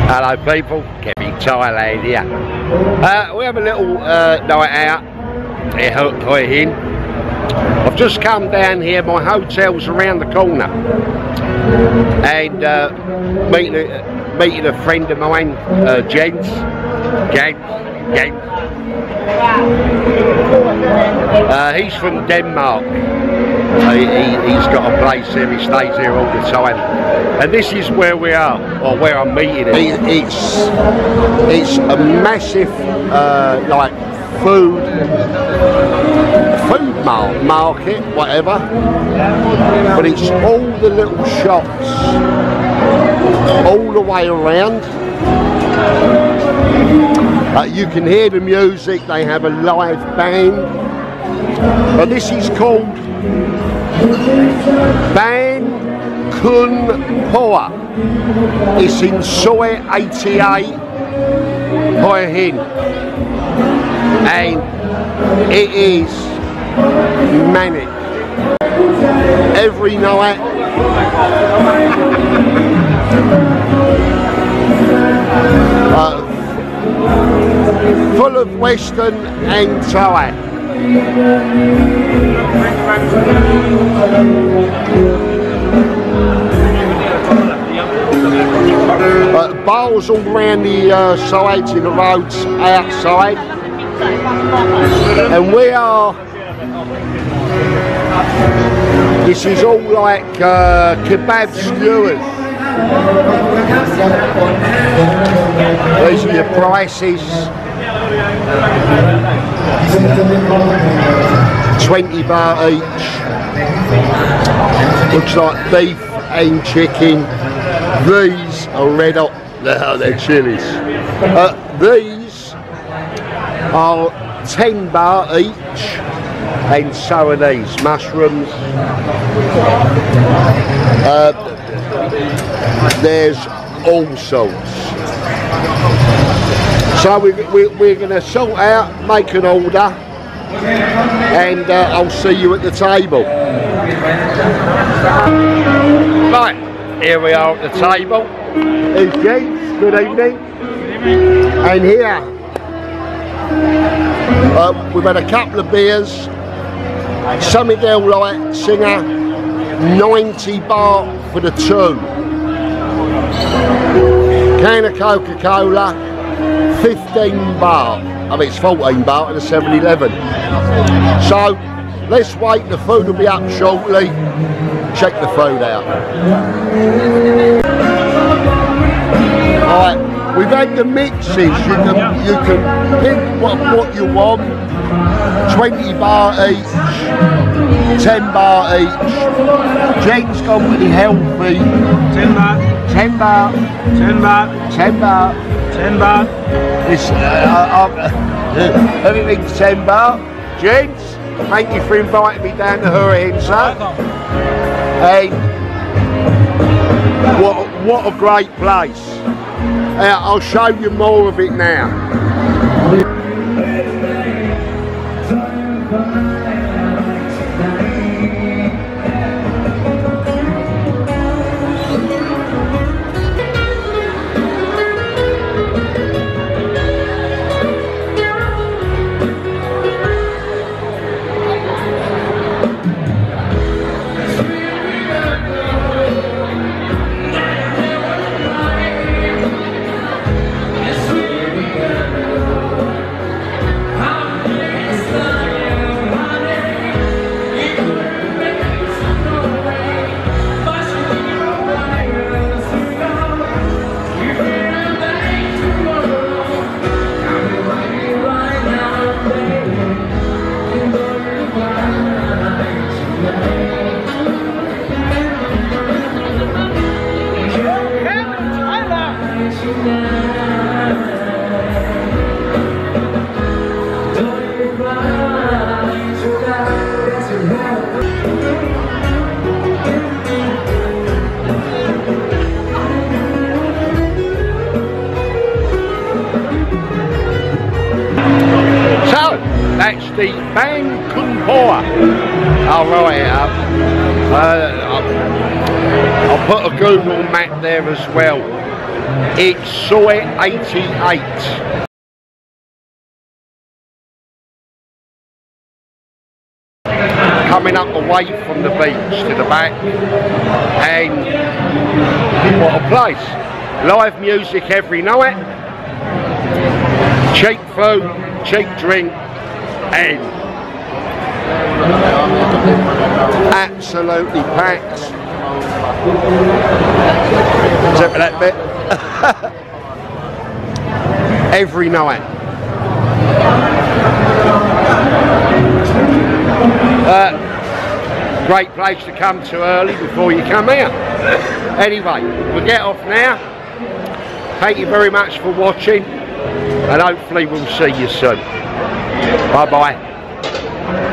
Hello people, Kev-In-Thailand here. We have a little night out at Hua Hin. I've just come down here, my hotel's around the corner, and meeting a friend of mine, Jens. He's from Denmark. He's got a place here, he stays here all the time. And this is where we are, or where I'm meeting him. It's a massive, like, food market, whatever. But it's all the little shops, all the way around. You can hear the music, they have a live band. But this is called Ban Kun Poa. It's in Soy 88, Hua Hin. And it is manic. Every night. Full of Western and Thai. Bars all around the sides of the roads outside, and we are. This is all like kebab skewers. These are your prices. 20 baht each. Looks like beef and chicken. These are red hot. They're chilies. These are 10 baht each, and so are these mushrooms. There's all sorts. So we're going to sort out, make an order, and I'll see you at the table. Right, here we are at the table. It's James, good evening. And here, we've had a couple of beers. Something else like Singer, 90 baht for the two. Can of Coca-Cola, 15 baht. I mean, it's 14 baht at a 7-Eleven. So, let's wait, the food will be up shortly. Check the food out. Alright, we've had the mixes. You can pick what you want. 20 baht each, 10 baht each. Jen's gone with the healthy. 10 baht. 10 baht. 10 baht. 10 baht. 10 baht. This, everything's 10 baht. Jens, thank you for inviting me down to Hua Hin, sir. And what a great place. I'll show you more of it now. That's the Ban Kun Poa. I'll write it up. I'll put a Google map there as well. It's Soy 88. Coming up away from the beach to the back, and what a place. Live music every night, cheap food, cheap drink, and absolutely packed. Except for that bit. Every night. Great place to come to early before you come out. Anyway, we'll get off now. Thank you very much for watching, and hopefully we'll see you soon. Bye bye.